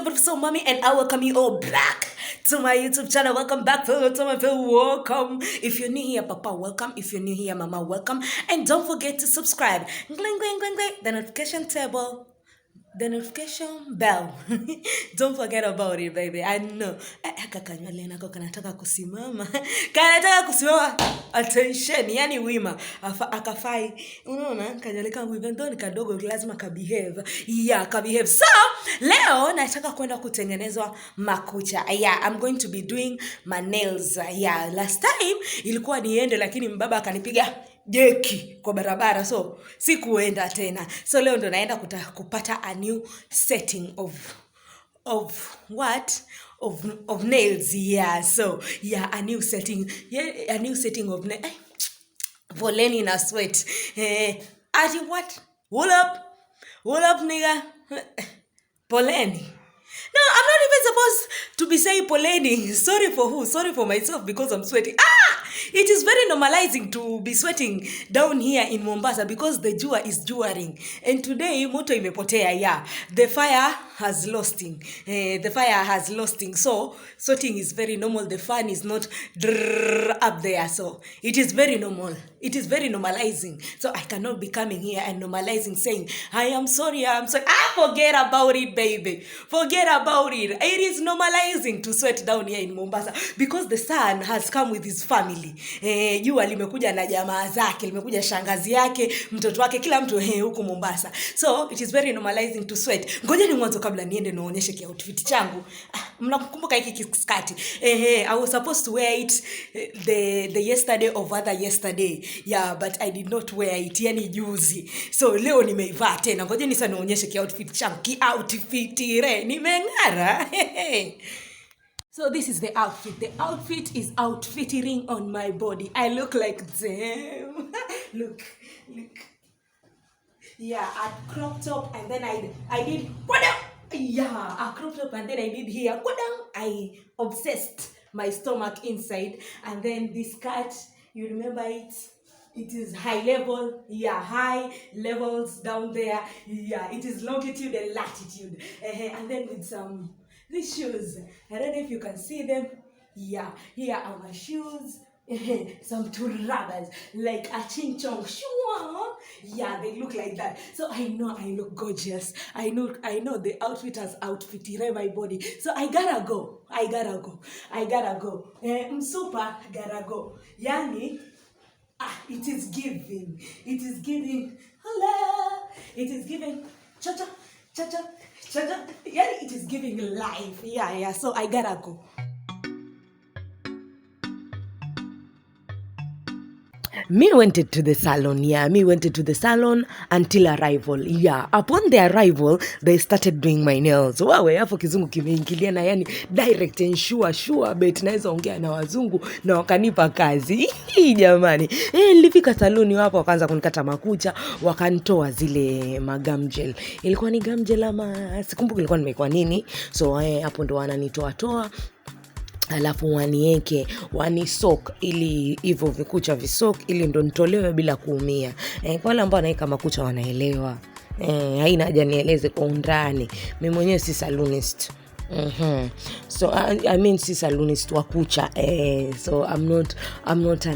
beautiful mommy, and I welcome you all back to my YouTube channel. Welcome back, fellow Tamu. Welcome. If you're new here, Papa, welcome. If you're new here, Mama, welcome. And don't forget to subscribe. Gling, gling, gling, gling. The notification table. The notification bell. Don't forget about it, baby. I know. Kakanywele nako kanataka kusimama. Kanataka kusimama. Attention. Yani wima. Akafai. Unaona? Kanywele kangu even though ni kadogo lazima kabehave. Yeah, kabehave. So, leo nataka kwenda kutengenezwa makucha. Yeah, I'm going to be doing my nails. Yeah, last time ilikuwa niende lakini mbaba akanipiga jeki kwa barabara, so sikuenda tena. So leo ndo naenda kupata a new setting of what of nails. Yeah, so yeah, a new setting. Yeah, a new setting of nails. Poleni na sweat. Ati what? Hold up nigga. Poleni. No, I'm not even supposed to be saying poleni. Sorry for who? Sorry for myself because I'm sweating. It is very normalizing to be sweating down here in Mombasa because the jua is juaring. And today, moto imepotea, yeah. The fire has losting. So, sweating is very normal. The fan is not up there. So, it is very normal. It is very normalizing. So, I cannot be coming here and normalizing saying, I am sorry. Forget about it, baby. Forget about it. It is normalizing to sweat down here in Mombasa because the sun has come with his family. Jua limekuja na jamaa zake, limekuja shangazi yake, mtoto wake, kila mtu huko Mombasa. So it is very normalizing to sweat. Ngoja ni mwanzo kabla niende naonyeshe kia outfit changu. Mnakumbuka hiki skati? I was supposed to wear it the yesterday of other yesterday. Yeah, but I did not wear it yani juzi. So leo nimeivaa tena. Ngoja nisa naonyeshe kia outfit changu. Ki outfit re nimengara. So this is the outfit. The outfit is outfitting on my body. I look like them. Look. Yeah, I cropped up and then I did yeah, I cropped up and then I did here. I obsessed my stomach inside, and then this skirt, you remember it? It is high level, yeah, high levels down there. Yeah, it is longitude and latitude. And then with these shoes, I don't know if you can see them. Yeah, here are my shoes. Some two rubbers, like a ching chong shua. Yeah, they look like that. So I know I look gorgeous. I know the outfit has outfitted my body. So I gotta go. I'm super gotta go. Yani, it is giving. Hello. It is giving. Cha-cha. Yeah, it is giving life. Yeah. So I gotta go. Me went to the salon, until arrival. Yeah, upon the arrival, they started doing my nails. Wawe, hapo kizungu kimeingilia na yani direct and sure bet naweza ongea na wazungu na wakanipa kazi. Jamani. Nilifika saloni hapo wakaanza kunikata makucha, wakanitoa zile magamgel. Ilikuwa ni gamgel ama sikumbuki ilikuwa nimekuwa nini. So hapo ndo wananitoa alafu wanisok ili hivyo vikucha visok ili ndo nitolewe bila kuumia. Kwa wale ambao wanaika makucha wanaelewa. Haina haja nieleze kwa undani. Mimi mwenyewe si salonist. So I mean si salonist wa kucha. So I'm not a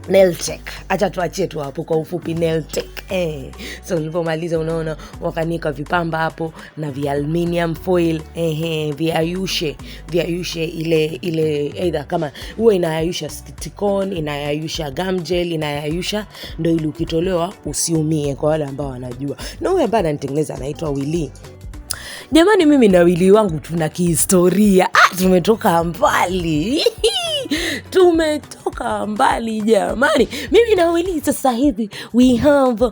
nail tech. Acha tuachie tu hapo kwa ufupi nail tech. So nilipomaliza unaona wakanika vipamba hapo na vya aluminium foil, viayushe ile either kama huwa inayayusha silicone, inayayusha gamgel, inayayusha ndio ili ukitolewa usiumie kwa wale ambao wanajua. Na huyo ambaye anitengeneza anaitwa Willy. Jamani, mimi na Willy wangu tuna kihistoria. Tumetoka mbali jamani. Mimi na Willy sasa hivi we have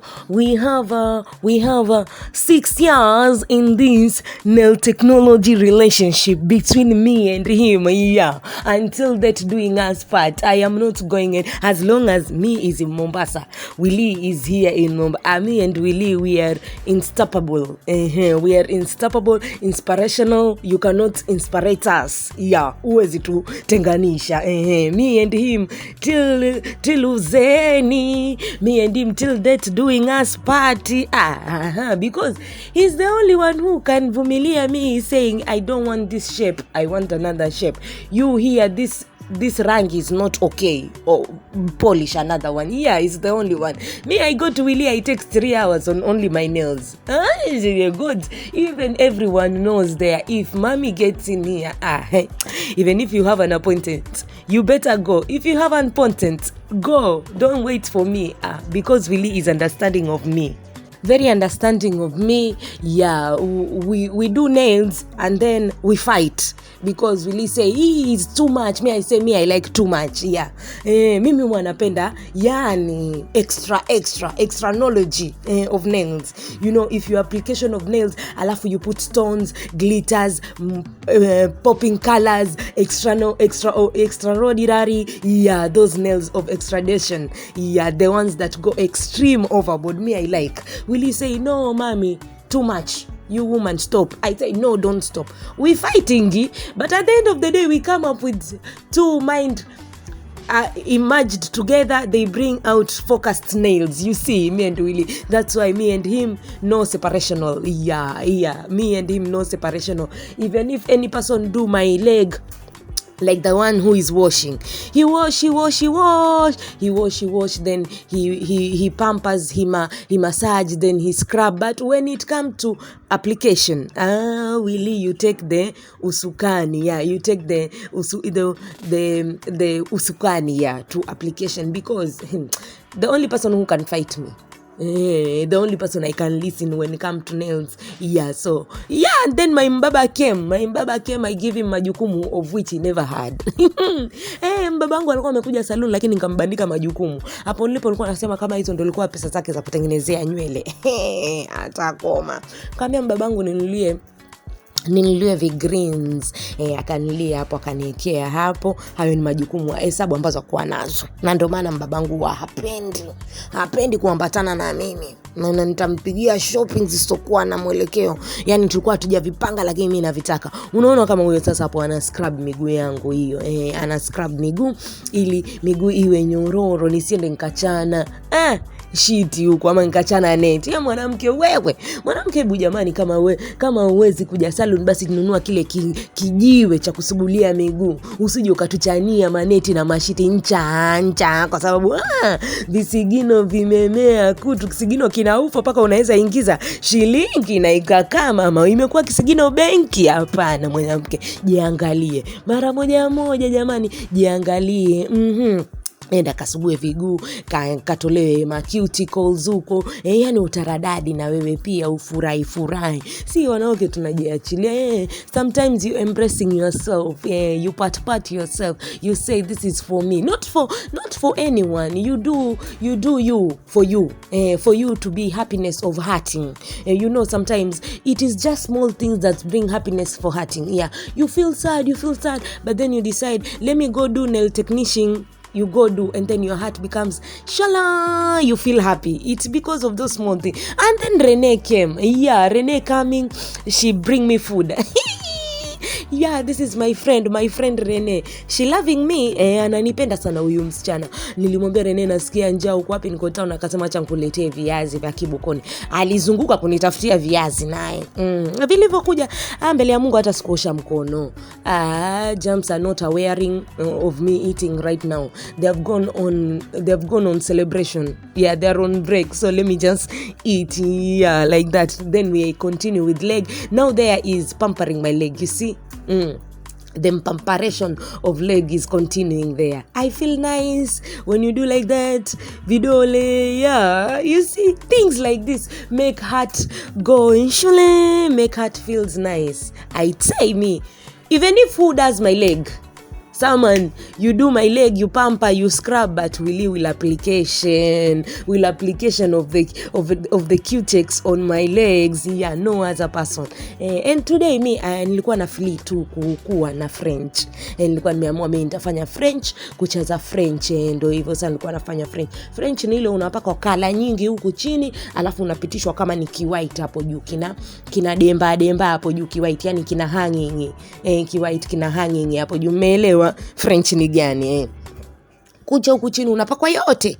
6 years in this nail technology relationship between me and him. Yeah, until that doing us part. I am not going in as long as me is in Mombasa. Willy is here in Mombasa. Me and Willy, we are unstoppable. We are unstoppable, inspirational. You cannot inspire us. Yeah, uwezi tu tenganisha. Me and him, him till uzeni, me and him till death doing us party. Because he's the only one who can vumilia me saying, I don't want this shape, I want another shape. You hear this rank is not okay, or polish another one. Yeah, it's the only one. Me, I go to Willie, it takes 3 hours on only my nails. Good. Even everyone knows there, if mommy gets in here, even if you have an appointment, you better go. If you have an appointment, go. Don't wait for me, because Willie is understanding of me. Very understanding of me. Yeah, we do nails and then we fight because Willie say it's too much, me I say me I like too much. Yeah, mimi wanapenda yani extra knowledge of nails. You know, if your application of nails, alafu you put stones, glitters, popping colors, extraordinary. Yeah, those nails of extradition. Yeah, the ones that go extreme overboard. Me I like. Willie say, no, mommy, too much. You woman, stop. I say, no, don't stop. We fighting, but at the end of the day, we come up with two mind emerged together. They bring out focused nails. You see, me and Willie. That's why me and him, no separational. Yeah. Me and him, no separational. Even if any person do my leg, like the one who is washing, he wash, then he pampers, he massage, then he scrub. But when it comes to application, Willie, you take the usukani, you take the usukani, to application, because the only person who can fight me, the only person I can listen when it comes to nails. So and then my Mbaba came, I give him majukumu of which he never had. Mbaba wangu alikuwa amekuja salon lakini nikambandika majukumu. Hapo nilipo alikuwa anasema kama hizo ndio ilikuwa pesa zake za kutengenezea nywele. Atakoma. Kaambia Mbaba wangu ninulie vigreens, akanilia hapo, akaniekea hapo. Hayo ni majukumu hesabu ambazo kwa nazo, na ndio maana Mbabangu hapendi kuambatana na mimi, na nitampigia shopping zisizokuwa na mwelekeo. Yani tulikuwa hatujavipanga lakini mimi navitaka. Unaona kama huyo sasa hapo ana scrub miguu yangu hiyo, ana scrub miguu ili miguu iwe nyororo, nisiende nikachana shiti huko ama nikachana net. Ya mwanamke hebu jamani, kama uwezi kuja salon, basi nunua kile kijiwe cha kusugulia miguu, usije ukatuchania maneti na mashiti ncha, kwa sababu visigino vimemea kutu. Kisigino kinaufa paka unaweza ingiza shilingi na ikakaa mama, imekuwa kisigino benki. Hapana mwanamke, jiangalie mara moja jamani, jiangalie. Enda kasugue viguu, katolewe macuticles huko, yani utaradadi na wewe pia ufurahi. Si wanawake tunajiachilia. Sometimes you embracing yourself, you pat yourself, you say this is for me, not for anyone. You do you for you to be happiness of hearting. You know, sometimes it is just small things that bring happiness for hearting. You feel sad, but then you decide, let me go do nail technician. You go do, and then your heart becomes shala, you feel happy. It's because of those small things. And then Renee came. Renee coming, she bring me food. This is my friend Renee. She loving me. Ananipenda sana huyu msichana. Nilimwambia Renee nasikia njaa huko wapi, niko town, akasema acha nikuletee viazi vya Kibukoni. Alizunguka kunitafutia viazi naye. Vilivyokuja mbele ya Mungu hata sikuosha mkono. Jams are not aware of me eating right now. They have gone on celebration. They are on break. So let me just eat. Like that. Then we continue with leg. Now there is pampering my leg. You see? The pamperation of leg is continuing there. I feel nice when you do like that. Vidole, you see, things like this make heart go inshule, make heart feels nice. I say me, even if who does my leg, someone, you do my leg, you pamper, you scrub, but will application of the cutex on my legs. No other person. And today me nilikuwa na feel tu kuwa na French. Nilikuwa nimeamua mimi nitafanya French, kucheza French. Ndio hivyo sasa nilikuwa nafanya French. French ni ile unapaka kala nyingi huku chini, alafu unapitishwa kama ni kiwhite hapo juu, kina demba hapo juu kiwhite, yani kina hanging. Kiwhite kina hanging hapo juu. Umeelewa French ni gani? kucha huku chini unapakwa yote.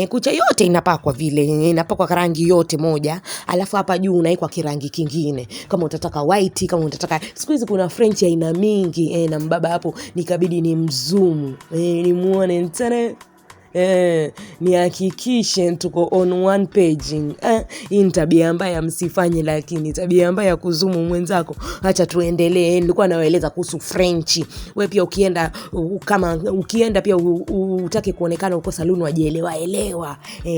Kucha yote inapakwa vile, inapakwa rangi yote moja, alafu hapa juu unaikwa kirangi kingine. Kama utataka white, kama utataka, siku hizi kuna French ya aina mingi. Na mbaba hapo nikabidi ni mzumu. Nimuone ntane. Nihakikishe tuko on one page. Hii ni tabia mbaya msifanye, lakini tabia mbaya kuzumu mwenzako. Acha tuendelee. Nilikuwa nawaeleza kuhusu French. Wewe pia ukienda pia utake kuonekana uko saluni wajielewa.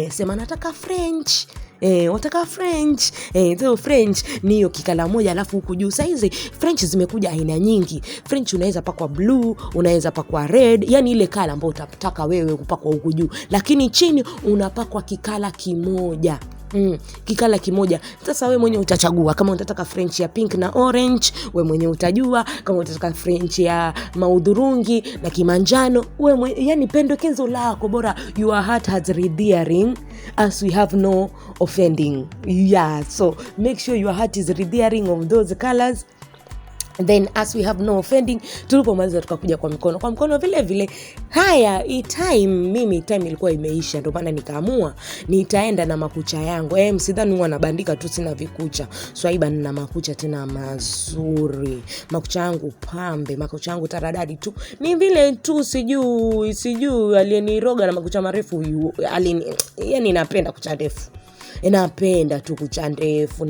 Sema nataka French. Wataka French. French ni hiyo kikala moja, alafu huku juu saizi French zimekuja aina nyingi. French unaweza pakwa blue, unaweza pakwa red, yani ile kala ambayo utataka wewe kupakwa huku juu, lakini chini unapakwa kikala kimoja. Kikala kimoja. Sasa wewe mwenyewe utachagua kama unataka French ya pink na orange, wewe mwenyewe utajua. Kama unataka French ya maudhurungi na kimanjano, wewe yani pendekezo lako, bora your heart has redearing, as we have no offending. So make sure your heart is redearing of those colors. Then as we have no offending, tulipomaliza tukakuja kwa mkono vile vile. Haya, time ilikuwa imeisha, ndio maana nikaamua nitaenda na makucha yangu. Msidhani huwa nabandika tu sina vikucha. Swaiba nina makucha tena mazuri. Makucha yangu pambe, makucha yangu taradadi tu. Ni vile tu sijui aliyeniroga na makucha marefu yani napenda kucha ndefu. Napenda tu kucha ndefu,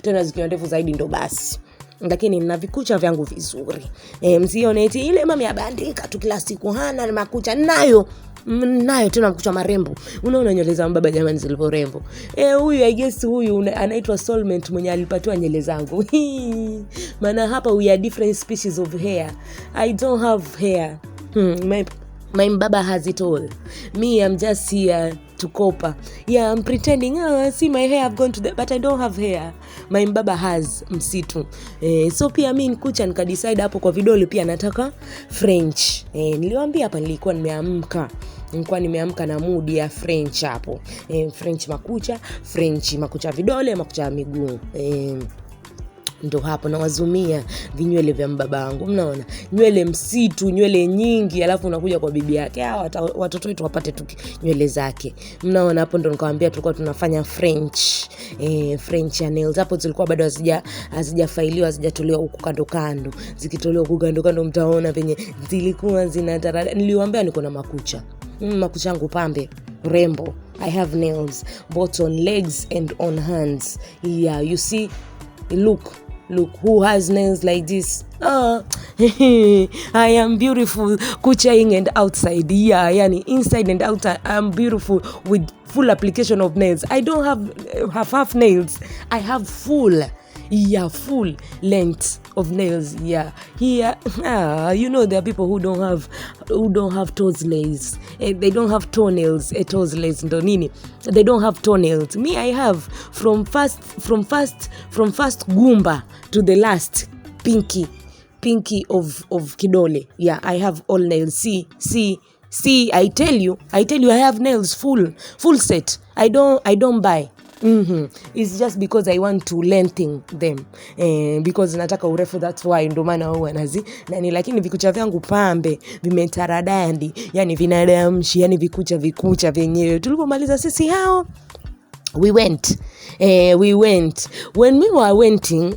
Tena zikiwa ndefu zaidi ndo basi. Lakini nina vikucha vyangu vizuri. Msione eti ile mama yabandika tu kila siku hana makucha. Nayo tena makucha marembo. Unaona nywele za mbaba jamani zilivyo rembo. Huyu I guess huyu anaitwa soulmate mwenye alipatiwa nywele zangu. Maana hapa we are different species of hair. I don't have hair. My Mbaba has it all. Me, I'm just here to copa. I'm pretending. See my hair, I've gone to but I don't have hair. My Mbaba has msitu. So pia mimi nikucha nikadecide hapo kwa vidole pia nataka French. Niliwaambia hapa nilikuwa nimeamka na mood ya French hapo. French makucha vidole, makucha miguu. Ndo hapo nawazumia vinywele vya mbaba wangu. Mnaona nywele msitu, nywele nyingi, alafu unakuja kwa bibi yake. Watoto wetu wapate tu nywele zake. Mnaona hapo ndo nikamwambia tulikuwa tunafanya French nails. Hapo zilikuwa bado hazijafailiwa, hazijatolewa huko kando. Zikitolewa huko kando mtaona venye zilikuwa zinatarada. Niliwaambia niko na makucha. Makucha yangu pambe, rembo. I have nails both on legs and on hands. You see, look who has nails like this. I am beautiful kucha in and outside. Yani inside and outside I'm beautiful with full application of nails. I don't have half nails. I have full length of nails. Here there are people who don't have toenails. They don't have toenails. Toenails ndo nini? They don't have toenails. Me, I have from first gumba to the last pinky of kidole. I have all nails. See, I tell you I have nails full set. I don't buy. It's just because I want to lengthen them. Because nataka urefu, that's why ndo maana huwa nani, lakini vikucha vyangu pambe vimetaradandi, yani vinadamshi, yani vikucha vyenyewe. Tulipomaliza sisi hao we went. When we were waiting,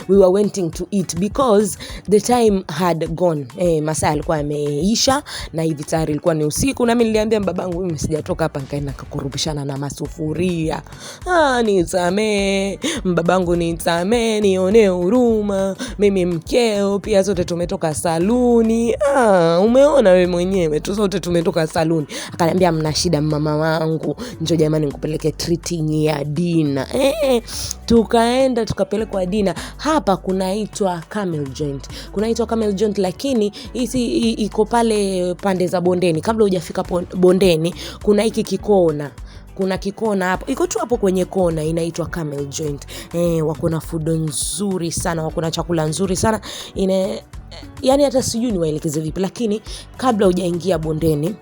we were waiting to eat because the time had gone. Masaa yalikuwa yameisha na hivi tayari ilikuwa ni usiku. Na mimi niliambia babangu mimi sijatoka hapa nikaenda kukurubishana na masufuria. Nisamee babangu, nisamee, nione huruma. Mimi mkeo pia sote tumetoka saluni. Umeona wewe mwenyewe tu sote tumetoka saluni. Akaniambia mna shida mama wangu, njoo jamani nikupeleke treating ya dina. Tukaenda tukapelekwa dina. Hapa kunaitwa camel joint, lakini hii iko pale pande za bondeni. Kabla hujafika bondeni kuna hiki kikona. Kuna kikona hapo, iko tu hapo kwenye kona, inaitwa camel joint. Wako na food nzuri sana, wako na chakula nzuri sana. Yani hata sijui niwaelekeze vipi, lakini kabla hujaingia bondeni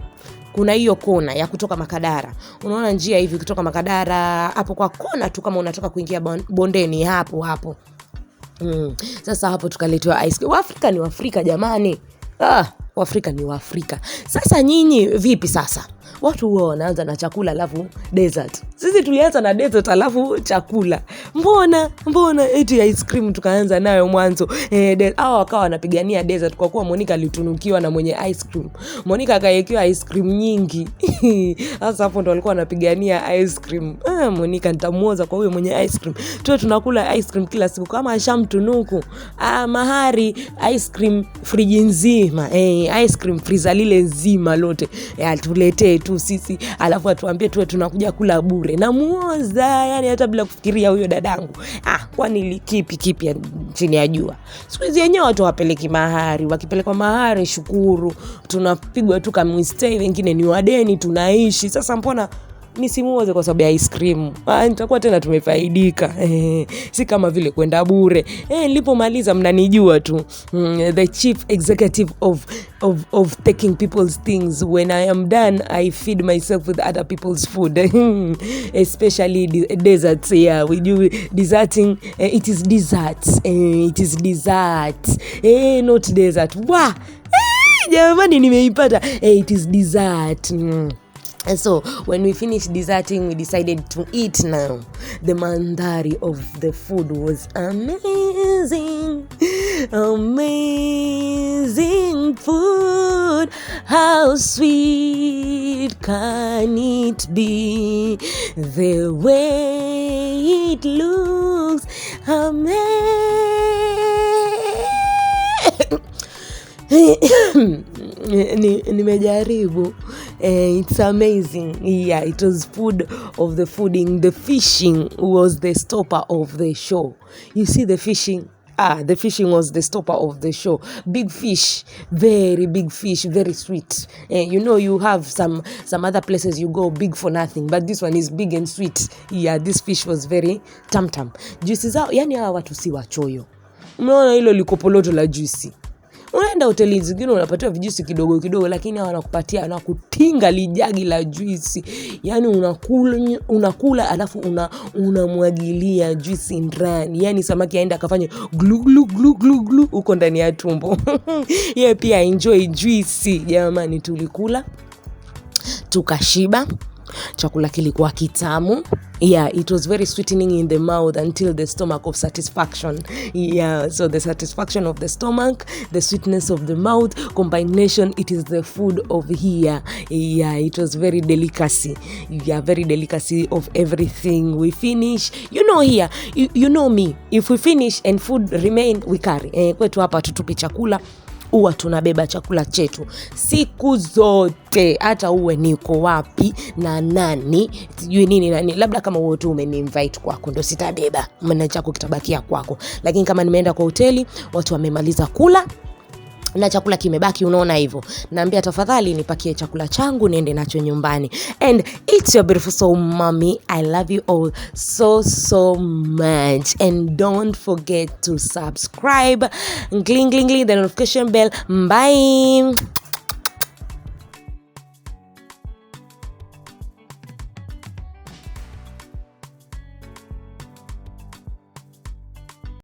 kuna hiyo kona ya kutoka Makadara. Unaona njia hivi kutoka Makadara, hapo kwa kona tu kama unataka kuingia bondeni hapo. Sasa hapo tukaletewa ice cream. Waafrika ni Waafrika jamani. Waafrika ni Waafrika. Sasa nyinyi vipi sasa? Watu huwa wanaanza na chakula alafu dessert. Sisi tulianza na dessert alafu chakula. Mbona eti ice cream tukaanza nayo mwanzo. Hao wakawa wanapigania dessert kwa kuwa Monica alitunukiwa na mwenye ice cream. Monica akayekewa ice cream nyingi. Sasa hapo ndo walikuwa wanapigania ice cream. Monica nitamuoza kwa huyo mwenye ice cream. Tuwe tunakula ice cream kila siku kama ashamtunuku. Mahari ice cream friji nzima. Ice cream freezer lile nzima lote. Tuletee tu sisi alafu atuambie tuwe tunakuja kula bure. Namuoza yani hata bila kufikiria huyo dadangu. Kwani kipi chini ya jua. Siku hizi yenyewe watu wapeleki mahari. Wakipelekwa mahari shukuru. Tunapigwa tu kama mistake, wengine ni wadeni tunaishi. Sasa mbona nisimuoze kwa sababu ya ice cream? Nitakuwa tena tumefaidika. Si kama vile kwenda bure. Nilipomaliza mnanijua tu. The chief executive of taking people's things. When I am done, I feed myself with other people's food. Especially desserts. Yeah, we do desserting. It is desserts. It is dessert. Not dessert. Wah! Jamani nimeipata. It is dessert. And so when we finished desserting, we decided to eat now. The mandhari of the food was amazing. Amazing food. How sweet can it be? The way it looks nimejaribu. It's amazing. Yeah, it was food of the fooding. The fishing was the stopper of the show. You see the fishing? The fishing was the stopper of the show. Big fish, very big fish, very sweet. You have some other places you go big for nothing, but this one is big and sweet. Yeah, this fish was very tam. Juices zao, yani hawa watu si wachoyo. Umeona hilo likopoloto la juice. Unaenda hoteli zingine unapatiwa vijuisi kidogo lakini wanakupatia wanakutinga lijagi la juisi. Yani unakula alafu unamwagilia juisi ndani. Yani samaki aenda akafanye glu glu glu glu glu uko ndani ya tumbo. Yeye pia enjoy juisi. Jamani tulikula tukashiba. Chakula kilikuwa kitamu. Yeah, it was very sweetening in the mouth until the stomach of satisfaction. Yeah, so the satisfaction of the stomach, the sweetness of the mouth, combination, it is the food of here. Yeah, it was very delicacy. Yeah, very delicacy of everything. We finish, here, you know me. If we finish and food remain, we carry. Kwetu hapa tutupi chakula. Uwa tunabeba chakula chetu siku zote, hata uwe niko wapi na nani sijui nini, labda kama wewe tu umeni-invite kwako ndo sitabeba, maana chako kitabakia kwako. Lakini kama nimeenda kwa hoteli watu wamemaliza kula na chakula kimebaki, unaona hivyo, naambia tafadhali nipakie chakula changu niende nacho nyumbani. And it's your beautiful soul mommy. I love you all so much, and don't forget to subscribe, gling the notification bell. Bye.